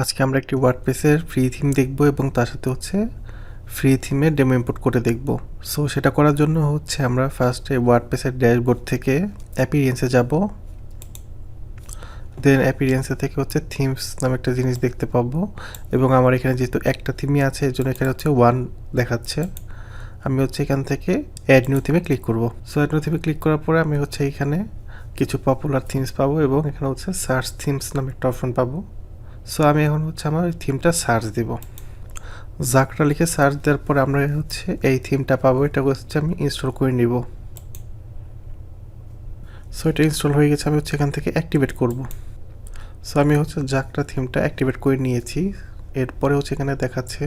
আজকে আমরা একটি ওয়ার্ডপ্রেসের ফ্রি থিম দেখব এবং তার সাথে ফ্রি থিমে ডেমো ইম্পোর্ট করে দেখব। সো সেটা করার জন্য আমরা ফার্স্টে ওয়ার্ডপ্রেসের ড্যাশবোর্ড থেকে অ্যাপিরিয়েন্সে যাব। দেন অ্যাপিরিয়েন্সে থেকে থিমস নামে একটা জিনিস দেখতে পাবো এবং আমার এখানে যেহেতু একটা থিমই আছে এর জন্য এখানে 1 দেখাচ্ছে। আমি এখান থেকে অ্যাড নিউ থিমে ক্লিক করব। সো অ্যাড নিউ থিমে ক্লিক করার পরে আমি এখানে কিছু পপুলার থিমস পাবো এবং এখানে সার্চ থিমস নামে একটা অপশন পাবো। সো আমি এখন আমার ওই থিমটা সার্চ দিব। জাকরা লিখে সার্চ দেওয়ার পরে আমরা এই থিমটা পাবো। এটা আমি ইনস্টল করে নিব। সো এটা ইনস্টল হয়ে গেছে। আমি এখান থেকে অ্যাক্টিভেট করব। সো আমি জাকরা থিমটা অ্যাক্টিভেট করে নিয়েছি। এরপরে এখানে দেখাচ্ছে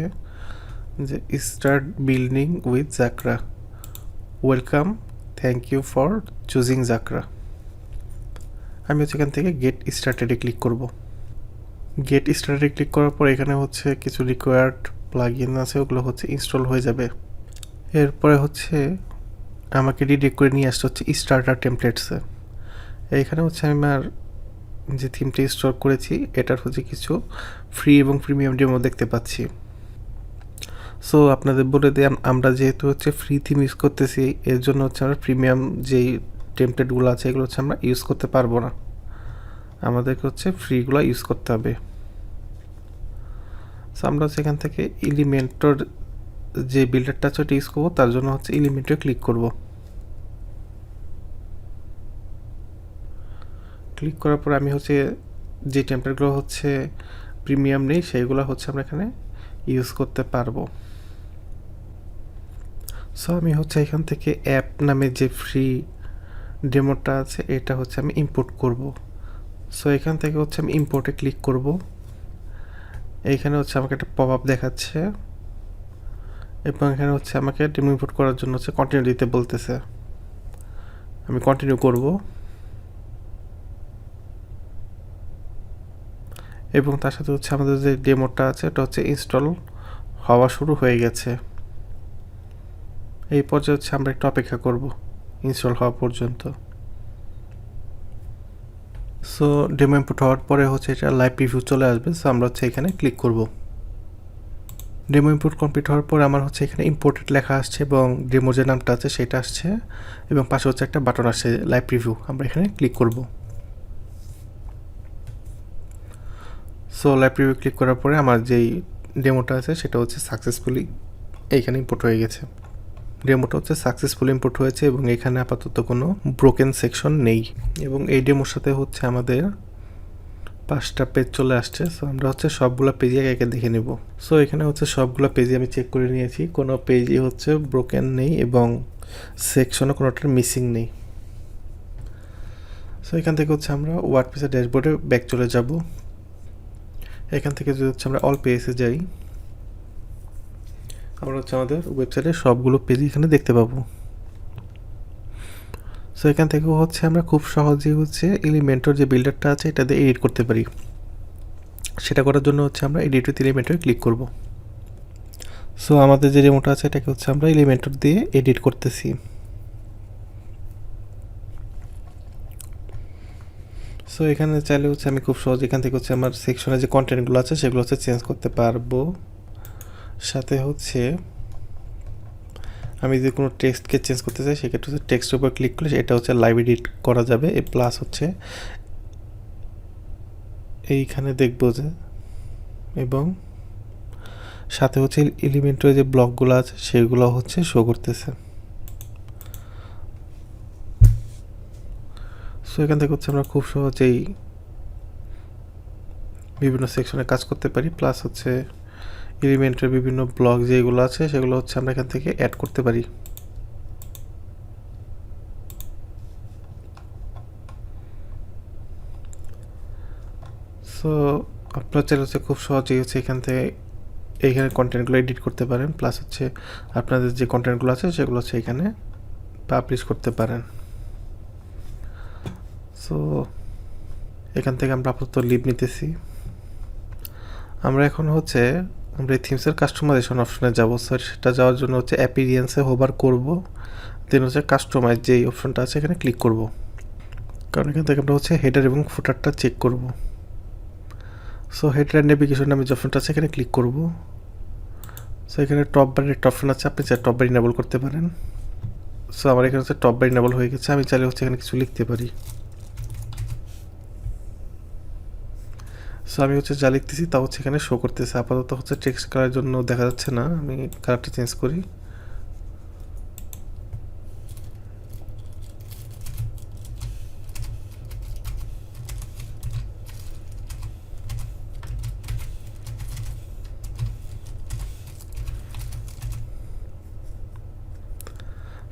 যে start building with Jakra, welcome, thank you for choosing Jakra. আমি এখান থেকে গেট স্টার্টেডে ক্লিক করব। গেট স্টার্টে ক্লিক করার পর এখানে কিছু রিকোয়ার্ড প্লাগইন আছে, ওগুলো ইনস্টল হয়ে যাবে। এরপরে আমাকে রিডাইরেক্ট করে নিয়ে আসতে স্টার্টার টেমপ্লেটসে। এইখানে আমি আমার যে থিমটা ইনস্টল করেছি এটার কিছু ফ্রি এবং প্রিমিয়াম ডেমো দেখতে পাচ্ছি। সো আপনাদের বলে দিই, আমরা যেহেতু ফ্রি থিম ইউজ করতেছি এর জন্য আমরা প্রিমিয়াম যেই টেমপ্লেটগুলো আছে এগুলো আমরা ইউজ করতে পারবো না। আমাদেরকে ফ্রিগুলো ইউজ করতে হবে। সো আমরা এখান থেকে এলিমেন্টর যে বিল্ডারটা আছে ওটা ইউজ করবো, তার জন্য এলিমেন্টে ক্লিক করব। ক্লিক করার পর আমি যে টেমপ্লেটগুলো প্রিমিয়াম নেই সেইগুলো আমরা এখানে ইউজ করতে পারবো। সো আমি এখান থেকে অ্যাপ নামে যে ফ্রি ডেমোটা আছে এটা আমি ইম্পোর্ট করব। সো এখান থেকে আমি ইম্পোর্টে ক্লিক করব। এইখানে আমাকে একটা পপ আপ দেখাচ্ছে এবং এখানে আমাকে ডেমো ইম্পোর্ট করার জন্য কন্টিনিউ দিতে বলতেছে। আমি কন্টিনিউ করব এবং তার সাথে আমাদের যে ডেমোটা আছে এটা ইনস্টল হওয়া শুরু হয়ে গেছে। এই পর্যায়ে আমরা একটু অপেক্ষা করব ইনস্টল হওয়া পর্যন্ত। সো ডেমো ইম্পোর্ট হওয়ার পরে এটা লাইভ প্রিভিউ চলে আসবে। সো আমরা এখানে ক্লিক করব। ডেমো ইম্পোর্ট কমপ্লিট হওয়ার পর আমার এখানে ইম্পোর্টেড লেখা আসছে এবং ডেমো যে নামটা আছে সেটা আসছে এবং পাশে একটা বাটন আসছে লাইভ প্রিভিউ। আমরা এখানে ক্লিক করব। সো লাইভ প্রিভিউ ক্লিক করার পরে আমার যেই ডেমোটা আছে সেটা সাকসেসফুলি এইখানে ইম্পোর্ট হয়ে গেছে। ডেমোটা সাকসেসফুলি ইম্পোর্ট হয়েছে এবং এখানে আপাতত কোনো ব্রোকেন সেকশন নেই এবং এই ডেমোর সাথে আমাদের 5টা পেজ চলে আসছে। সো আমরা সবগুলো পেজই একে দেখে নেব। সো এখানে সবগুলো পেজই আমি চেক করে নিয়েছি, কোনো পেজই ব্রোকেন নেই এবং সেকশনও কোনোটার মিসিং নেই। সো এখান থেকে আমরা ওয়ার্ডপ্রেসের ড্যাশবোর্ডে ব্যাক চলে যাব। এখান থেকে যদি আমরা অল পেজে যাই আমরা আমাদের ওয়েবসাইটে সবগুলো পেজ এখানে দেখতে পাবো। সো এখান থেকে আমরা খুব সহজেই এলিমেন্টর যে বিল্ডারটা আছে এটা দিয়ে এডিট করতে পারি। সেটা করার জন্য আমরা এডিট উইথ এলিমেন্টর ক্লিক করব। সো আমাদের যে ডেমোটা আছে এটাকে আমরা এলিমেন্টর দিয়ে এডিট করতেছি। সো এখানে চাইলে আমি খুব সহজ এখান থেকে আমার সেকশনে যে কন্টেন্টগুলো আছে সেগুলো চেঞ্জ করতে পারবো। সাথে আমি যদি কোনো টেক্সটকে চেঞ্জ করতে চাই সেক্ষেত্রে টেক্সটের উপর ক্লিক করলে এটা লাইভ এডিট করা যাবে। প্লাস এইখানে দেখবো যে এবং সাথে এলিমেন্টের যে ব্লকগুলো আছে সেগুলো শো করতেছে। সো এখান থেকে আমরা খুব সহজেই বিভিন্ন সেকশনে কাজ করতে পারি। প্লাস এলিমেন্টের বিভিন্ন ব্লক যেগুলো আছে সেগুলো আমরা এখান থেকে অ্যাড করতে পারি। সো আপনারা চাইলে খুব সহজেই এখান থেকে এইখানে কন্টেন্টগুলো এডিট করতে পারেন। প্লাস আপনাদের যে কন্টেন্টগুলো আছে সেগুলো এখানে পাবলিশ করতে পারেন। সো এখান থেকে আমরা আপাতত লিভ নিতেছি। আমরা এখন আমরা এই থিমসের কাস্টমাইজেশন অপশনে যাব। স্যার সেটা যাওয়ার জন্য অ্যাপিরিয়েন্সে হোভার করব, দেন কাস্টমাইজ যেই অপশনটা আছে এখানে ক্লিক করব। কারণ এখান থেকে আমরা হেডার এবং ফুটারটা চেক করব। সো হেডার নেভিগেশন আমি যে অপশনটা আছে এখানে ক্লিক করব। সো এখানে টপ বারের একটা অপশন আছে, আপনি চাইলে টপ বার ইনেবল করতে পারেন। সো আমার এখানে হচ্ছে টপ বার ইনেবল হয়ে গেছে, আমি চাইলে হচ্ছে এখানে কিছু লিখতে পারি। সো আমি হচ্ছে যা লিখতেছি তা হচ্ছে এখানে শো করতেছে। আপাতত হচ্ছে টেক্সট কালারের জন্য দেখা যাচ্ছে না, আমি কালারটা চেঞ্জ করি।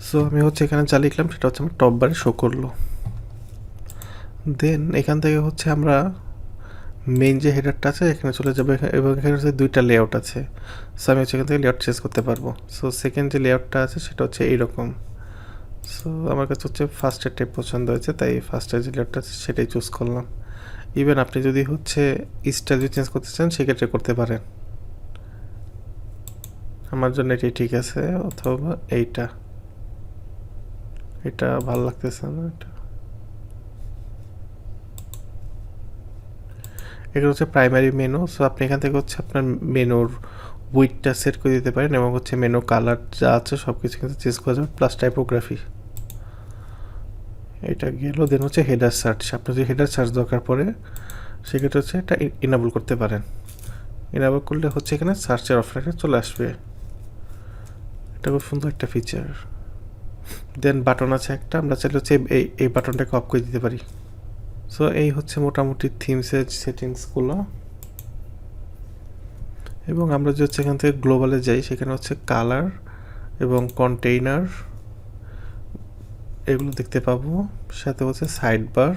সো আমি হচ্ছে এখানে যা লিখলাম সেটা হচ্ছে আমার টপ বারে শো করলো। দেন এখান থেকে হচ্ছে আমরা মেইন যে হেডারটা আছে এখানে চলে যাবে, এবং এখানে হচ্ছে দুইটা লেআউট আছে। সো আমি হচ্ছে এখান থেকে লেআউট চেঞ্জ করতে পারবো। সো সেকেন্ড যে লেআউটটা আছে সেটা হচ্ছে এইরকম। সো আমার কাছে হচ্ছে ফার্স্টেরটাই পছন্দ হয়েছে, তাই ফার্স্টের যে লেআউটটা আছে সেটাই চুজ করলাম। ইভেন আপনি যদি হচ্ছে স্টাইল যদি চেঞ্জ করতে চান সেক্ষেত্রে করতে পারেন। আমার জন্য এটাই ঠিক আছে, অথবা এইটা, এটা ভালো লাগতেছে না। এটা হচ্ছে প্রাইমারি মেনু। সো আপনি এখান থেকে হচ্ছে আপনার মেনুর উইডটা সেট করে দিতে পারেন, এবং হচ্ছে মেনু কালার যা আছে সব কিছু কিন্তু চেঞ্জ করা যাবে, প্লাস টাইপোগ্রাফি। এটা গেল। দেন হচ্ছে হেডার সার্চ, আপনার যদি হেডার সার্চ দরকার পড়ে সেক্ষেত্রে হচ্ছে এটা ইনেবল করতে পারেন। ইনেবল করলে হচ্ছে এখানে সার্চের অপশনটা চলে আসবে। এটা খুব সুন্দর একটা ফিচার। দেন বাটন আছে একটা, আমরা চাইলে হচ্ছে এই বাটনটাকে অফ করে দিতে পারি। সো এই হচ্ছে মোটামুটি থিমসের সেটিংসগুলো। এবং আমরা যে হচ্ছে এখান থেকে গ্লোবালে যাই, সেখানে হচ্ছে কালার এবং কন্টেইনার এগুলো দেখতে পাবো, সাথে হচ্ছে সাইড বার।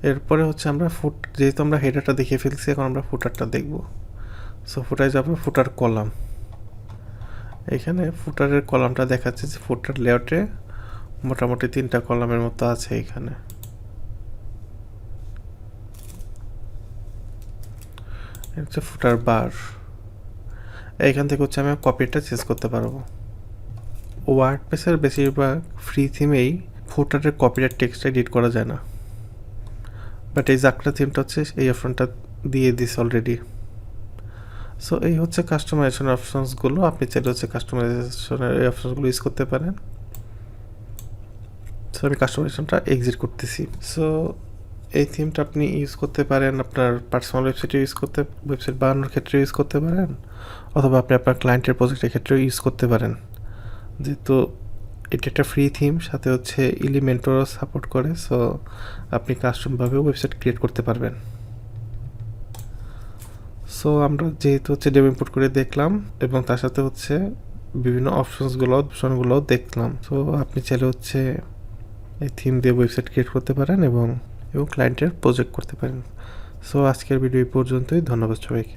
এরপরে হচ্ছে আমরা যেহেতু আমরা হেডারটা দেখিয়ে ফেলছি, এখন আমরা ফুটারটা দেখব। সো ফুটারে যাবে ফুটার কলাম। এখানে ফুটারের কলামটা দেখাচ্ছে যে ফুটার লেআউটে মোটামুটি 3টা কলামের মতো আছে এখানে। হচ্ছে ফুটার বার। এইখান থেকে হচ্ছে আমি কপিটা চেঞ্জ করতে পারবো। ওয়ার্ডপ্রেসের বেশিরভাগ ফ্রি থিমেই ফুটারের কপিরাইট টেক্সট এডিট করা যায় না, বাট এই জাকরা থিমটা হচ্ছে এই অপশনটা দিয়ে দিস অলরেডি। সো এই হচ্ছে কাস্টমাইজেশন অপশনসগুলো, আপনি চাইলে হচ্ছে কাস্টমাইজেশনের এই অপশনসগুলো ইউজ করতে পারেন। সো আমি কাস্টমাইজেশনটা এক্সিট করতেছি। সো এই থিমটা আপনি ইউজ করতে পারেন আপনার পার্সোনাল ওয়েবসাইটে ওয়েবসাইট বানানোর ক্ষেত্রে ইউজ করতে পারেন, অথবা আপনি আপনার ক্লায়েন্টের প্রজেক্টের ক্ষেত্রেও ইউজ করতে পারেন। যেহেতু এটা একটা ফ্রি থিম, সাথে হচ্ছে এলিমেন্টরও সাপোর্ট করে, সো আপনি কাস্টমভাবেও ওয়েবসাইট ক্রিয়েট করতে পারবেন। সো আমরা যেহেতু হচ্ছে ডেমো ইম্পোর্ট করে দেখলাম, এবং তার সাথে হচ্ছে বিভিন্ন অপশনগুলোও দেখলাম। সো আপনি চাইলে হচ্ছে এই থিম দিয়ে ওয়েবসাইট ক্রিয়েট করতে পারেন এবং ক্লায়েন্টের প্রজেক্ট করতে পারেন। সো আজকের ভিডিও এই পর্যন্তই। ধন্যবাদ সবাইকে।